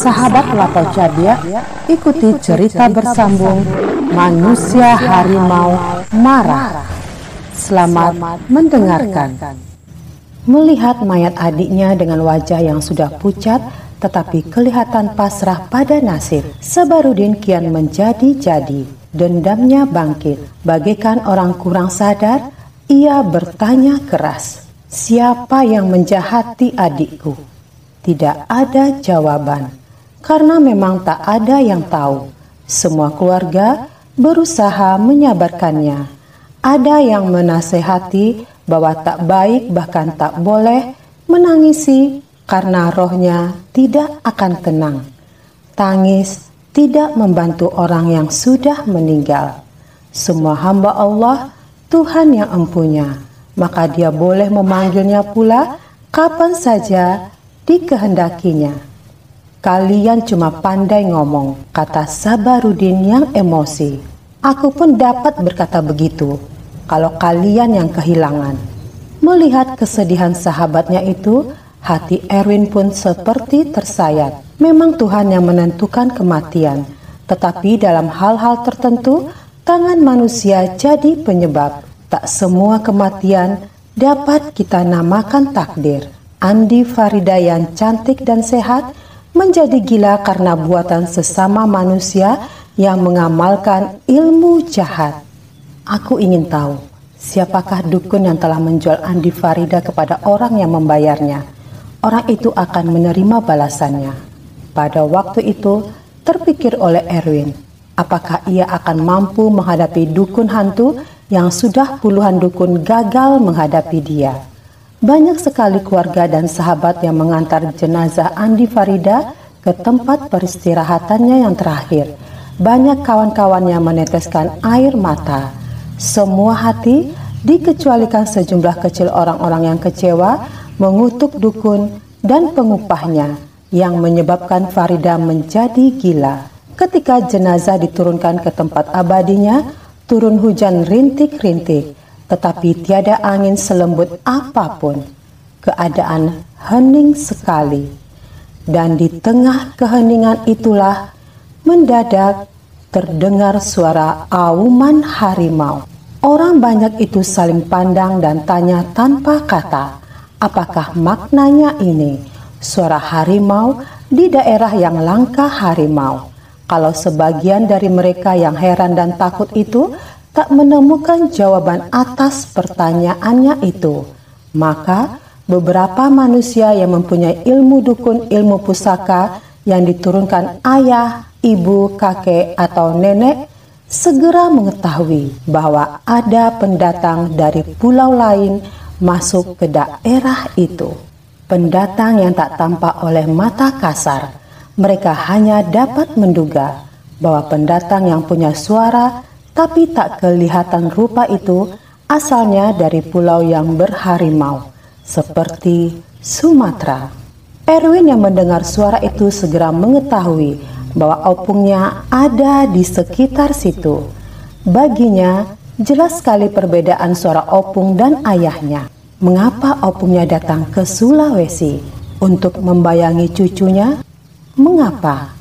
Sahabat Lato Cadia, ikuti cerita bersambung Manusia Harimau Marah. Selamat mendengarkan. Melihat mayat adiknya dengan wajah yang sudah pucat tetapi kelihatan pasrah pada nasib, Sabarudin kian menjadi-jadi. Dendamnya bangkit. Bagaikan orang kurang sadar, ia bertanya keras, "Siapa yang menjahati adikku?" Tidak ada jawaban, karena memang tak ada yang tahu. Semua keluarga berusaha menyabarkannya. Ada yang menasehati bahwa tak baik bahkan tak boleh menangisi karena rohnya tidak akan tenang. Tangis tidak membantu orang yang sudah meninggal. Semua hamba Allah, Tuhan yang empunya, maka Dia boleh memanggilnya pula kapan saja dikehendakinya. "Kalian cuma pandai ngomong," kata Sabarudin yang emosi. "Aku pun dapat berkata begitu kalau kalian yang kehilangan." Melihat kesedihan sahabatnya itu, hati Erwin pun seperti tersayat. Memang Tuhan yang menentukan kematian, tetapi dalam hal-hal tertentu, tangan manusia jadi penyebab. Tak semua kematian dapat kita namakan takdir. Andi Farida yang cantik dan sehat menjadi gila karena buatan sesama manusia yang mengamalkan ilmu jahat. Aku ingin tahu, siapakah dukun yang telah menjual Andi Farida kepada orang yang membayarnya. Orang itu akan menerima balasannya. Pada waktu itu terpikir oleh Erwin, apakah ia akan mampu menghadapi dukun hantu yang sudah puluhan dukun gagal menghadapi dia. Banyak sekali keluarga dan sahabat yang mengantar jenazah Andi Farida ke tempat peristirahatannya yang terakhir. Banyak kawan-kawan yang meneteskan air mata. Semua hati dikecualikan sejumlah kecil orang-orang yang kecewa mengutuk dukun dan pengupahnya yang menyebabkan Farida menjadi gila. Ketika jenazah diturunkan ke tempat abadinya, turun hujan rintik-rintik. Tetapi tiada angin selembut apapun. Keadaan hening sekali. Dan di tengah keheningan itulah mendadak terdengar suara auman harimau. Orang banyak itu saling pandang dan tanya tanpa kata, apakah maknanya ini? Suara harimau di daerah yang langka harimau. Kalau sebagian dari mereka yang heran dan takut itu tak menemukan jawaban atas pertanyaannya itu, maka beberapa manusia yang mempunyai ilmu dukun, ilmu pusaka yang diturunkan ayah, ibu, kakek, atau nenek segera mengetahui bahwa ada pendatang dari pulau lain masuk ke daerah itu. Pendatang yang tak tampak oleh mata kasar. Mereka hanya dapat menduga bahwa pendatang yang punya suara tapi tak kelihatan rupa itu asalnya dari pulau yang berharimau, seperti Sumatera. Erwin yang mendengar suara itu segera mengetahui bahwa opungnya ada di sekitar situ. Baginya, jelas sekali perbedaan suara opung dan ayahnya. Mengapa opungnya datang ke Sulawesi untuk membayangi cucunya? Mengapa?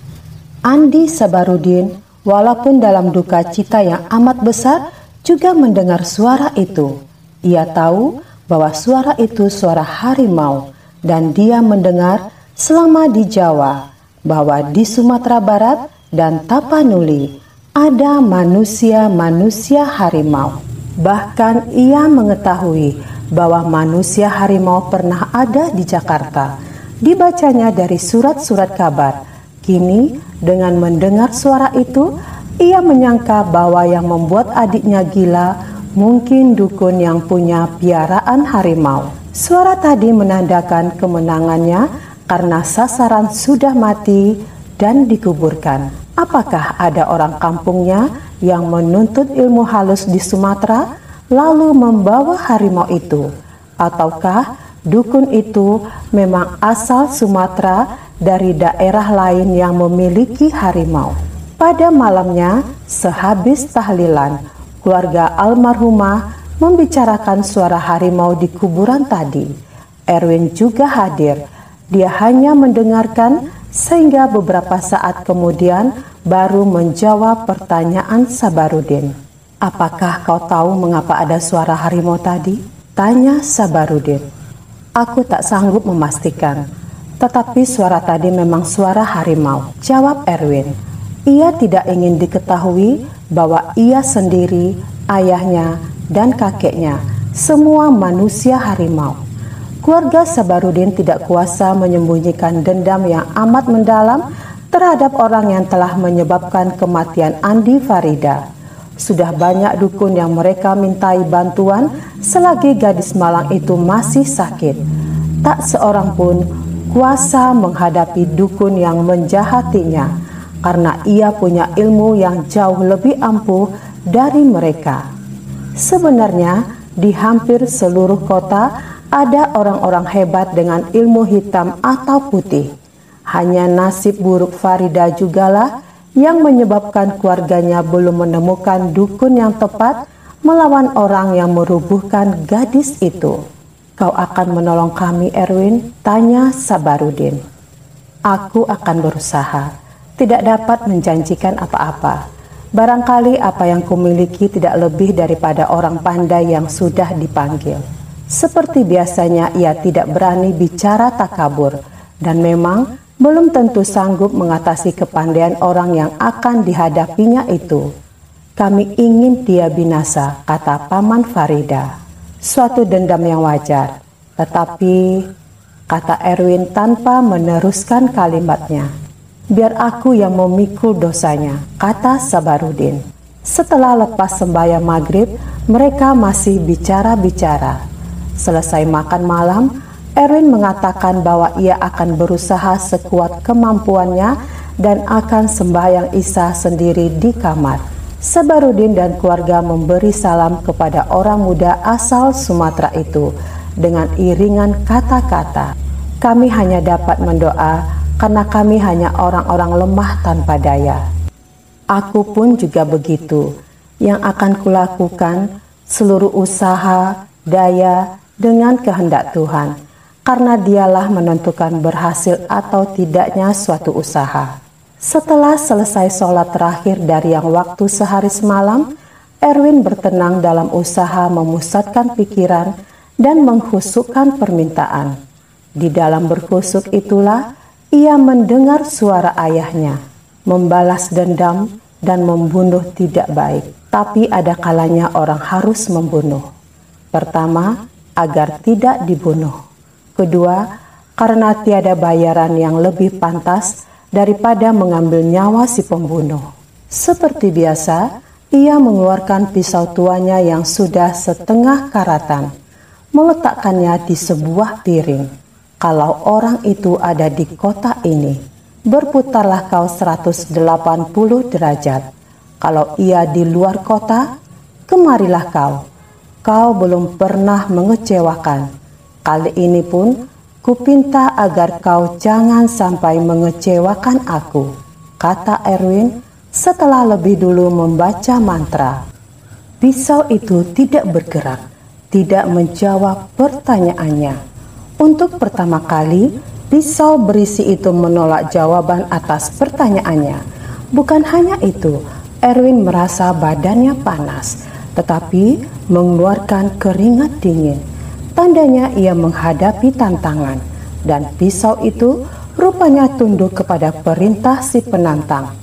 Andi Sabarudin walaupun dalam duka cita yang amat besar juga mendengar suara itu. Ia tahu bahwa suara itu suara harimau dan dia mendengar selama di Jawa bahwa di Sumatera Barat dan Tapanuli ada manusia-manusia harimau. Bahkan ia mengetahui bahwa manusia harimau pernah ada di Jakarta. Dibacanya dari surat-surat kabar. Kini dengan mendengar suara itu, ia menyangka bahwa yang membuat adiknya gila mungkin dukun yang punya piaraan harimau. Suara tadi menandakan kemenangannya karena sasaran sudah mati dan dikuburkan. Apakah ada orang kampungnya yang menuntut ilmu halus di Sumatera lalu membawa harimau itu? Ataukah dukun itu memang asal Sumatera dari daerah lain yang memiliki harimau? Pada malamnya, sehabis tahlilan, keluarga almarhumah membicarakan suara harimau di kuburan tadi. Erwin juga hadir. Dia hanya mendengarkan sehingga beberapa saat kemudian baru menjawab pertanyaan Sabarudin. "Apakah kau tahu mengapa ada suara harimau tadi?" tanya Sabarudin. "Aku tak sanggup memastikan, tetapi suara tadi memang suara harimau," jawab Erwin. Ia tidak ingin diketahui bahwa ia sendiri, ayahnya, dan kakeknya semua manusia harimau. Keluarga Sabarudin tidak kuasa menyembunyikan dendam yang amat mendalam terhadap orang yang telah menyebabkan kematian Andi Farida. Sudah banyak dukun yang mereka mintai bantuan selagi gadis malang itu masih sakit. Tak seorang pun kuasa menghadapi dukun yang menjahatinya, karena ia punya ilmu yang jauh lebih ampuh dari mereka. Sebenarnya di hampir seluruh kota ada orang-orang hebat dengan ilmu hitam atau putih. Hanya nasib buruk Farida jugalah yang menyebabkan keluarganya belum menemukan dukun yang tepat melawan orang yang merubuhkan gadis itu. "Kau akan menolong kami, Erwin?" tanya Sabarudin. "Aku akan berusaha. Tidak dapat menjanjikan apa-apa. Barangkali apa yang kumiliki tidak lebih daripada orang pandai yang sudah dipanggil." Seperti biasanya ia tidak berani bicara takabur dan memang belum tentu sanggup mengatasi kepandaian orang yang akan dihadapinya itu. "Kami ingin dia binasa," kata Paman Farida. "Suatu dendam yang wajar. Tetapi," kata Erwin tanpa meneruskan kalimatnya, "biar aku yang memikul dosanya," kata Sabarudin. Setelah lepas sembahyang maghrib, mereka masih bicara-bicara. Selesai makan malam, Erwin mengatakan bahwa ia akan berusaha sekuat kemampuannya dan akan sembahyang Isya sendiri di kamar. Sabarudin dan keluarga memberi salam kepada orang muda asal Sumatera itu dengan iringan kata-kata, "Kami hanya dapat mendoa karena kami hanya orang-orang lemah tanpa daya." "Aku pun juga begitu. Yang akan kulakukan seluruh usaha, daya, dengan kehendak Tuhan, karena Dialah menentukan berhasil atau tidaknya suatu usaha." Setelah selesai sholat terakhir dari yang waktu sehari semalam, Erwin bertenang dalam usaha memusatkan pikiran dan menghusukkan permintaan. Di dalam berkhusuk itulah ia mendengar suara ayahnya. Membalas dendam dan membunuh tidak baik, tapi ada kalanya orang harus membunuh. Pertama, agar tidak dibunuh. Kedua, karena tiada bayaran yang lebih pantas daripada mengambil nyawa si pembunuh. Seperti biasa, ia mengeluarkan pisau tuanya yang sudah setengah karatan, meletakkannya di sebuah piring. "Kalau orang itu ada di kota ini, berputarlah kau 180 derajat. Kalau ia di luar kota, kemarilah kau. Kau belum pernah mengecewakan. Kali ini pun kupinta agar kau jangan sampai mengecewakan aku," kata Erwin setelah lebih dulu membaca mantra. Pisau itu tidak bergerak, tidak menjawab pertanyaannya. Untuk pertama kali, pisau berisi itu menolak jawaban atas pertanyaannya. Bukan hanya itu, Erwin merasa badannya panas, tetapi mengeluarkan keringat dingin. Tandanya ia menghadapi tantangan, dan pisau itu rupanya tunduk kepada perintah si penantang.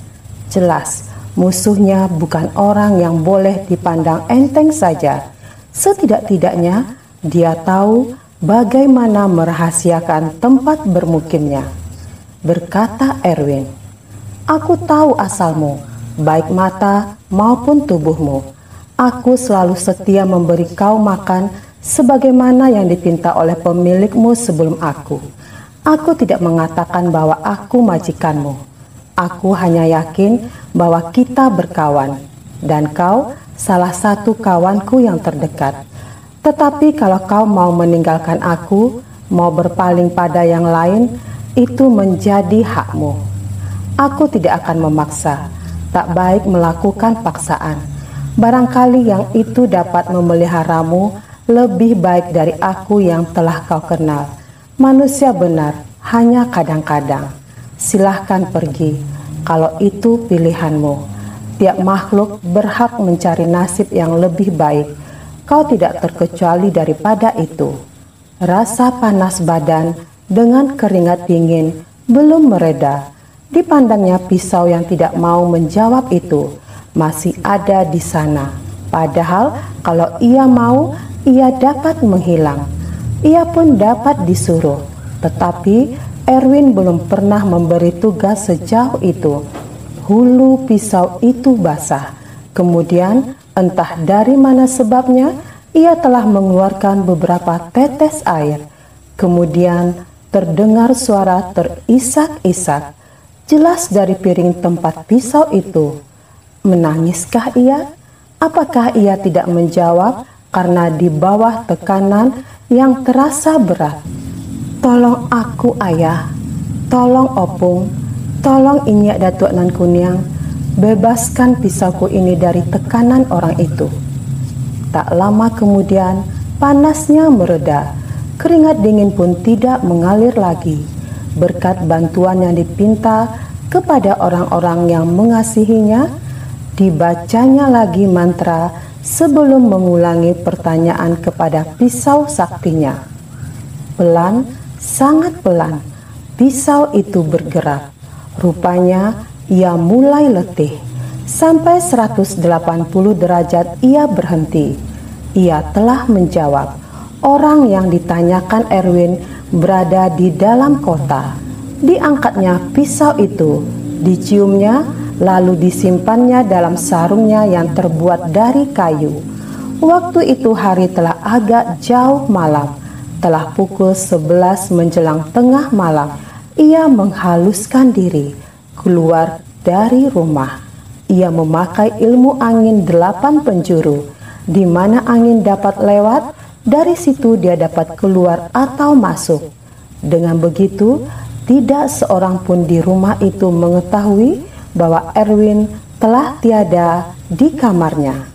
Jelas, musuhnya bukan orang yang boleh dipandang enteng saja. Setidak-tidaknya dia tahu bagaimana merahasiakan tempat bermukimnya. Berkata Erwin, "Aku tahu asalmu, baik mata maupun tubuhmu. Aku selalu setia memberi kau makan sebagaimana yang dipinta oleh pemilikmu sebelum aku. Aku tidak mengatakan bahwa aku majikanmu. Aku hanya yakin bahwa kita berkawan, dan kau salah satu kawanku yang terdekat. Tetapi kalau kau mau meninggalkan aku, mau berpaling pada yang lain, itu menjadi hakmu. Aku tidak akan memaksa, tak baik melakukan paksaan. Barangkali yang itu dapat memeliharamu lebih baik dari aku yang telah kau kenal. Manusia benar hanya kadang-kadang. Silahkan pergi, kalau itu pilihanmu. Tiap makhluk berhak mencari nasib yang lebih baik. Kau tidak terkecuali daripada itu. Rasa panas badan dengan keringat dingin belum mereda. Dipandangnya pisau yang tidak mau menjawab itu masih ada di sana. Padahal kalau ia mau, ia dapat menghilang. Ia pun dapat disuruh. Tetapi Erwin belum pernah memberi tugas sejauh itu. Hulu pisau itu basah. Kemudian entah dari mana sebabnya, ia telah mengeluarkan beberapa tetes air. Kemudian terdengar suara terisak-isak, jelas dari piring tempat pisau itu. Menangiskah ia? Apakah ia tidak menjawab karena di bawah tekanan yang terasa berat? Tolong aku, ayah. Tolong opung. Tolong Inyak Datuk Nan Kuniang, bebaskan pisauku ini dari tekanan orang itu. Tak lama kemudian, panasnya mereda. Keringat dingin pun tidak mengalir lagi. Berkat bantuan yang dipinta kepada orang-orang yang mengasihinya, dibacanya lagi mantra sebelum mengulangi pertanyaan kepada pisau saktinya. Pelan, sangat pelan, pisau itu bergerak. Rupanya ia mulai letih. Sampai 180 derajat ia berhenti. Ia telah menjawab. Orang yang ditanyakan Erwin berada di dalam kota. Diangkatnya pisau itu, diciumnya, lalu disimpannya dalam sarungnya yang terbuat dari kayu. Waktu itu hari telah agak jauh malam. Telah pukul 11 menjelang tengah malam. Ia menghaluskan diri keluar dari rumah. Ia memakai ilmu angin 8 penjuru. Di mana angin dapat lewat, dari situ dia dapat keluar atau masuk. Dengan begitu, tidak seorang pun di rumah itu mengetahui bahwa Erwin telah tiada di kamarnya.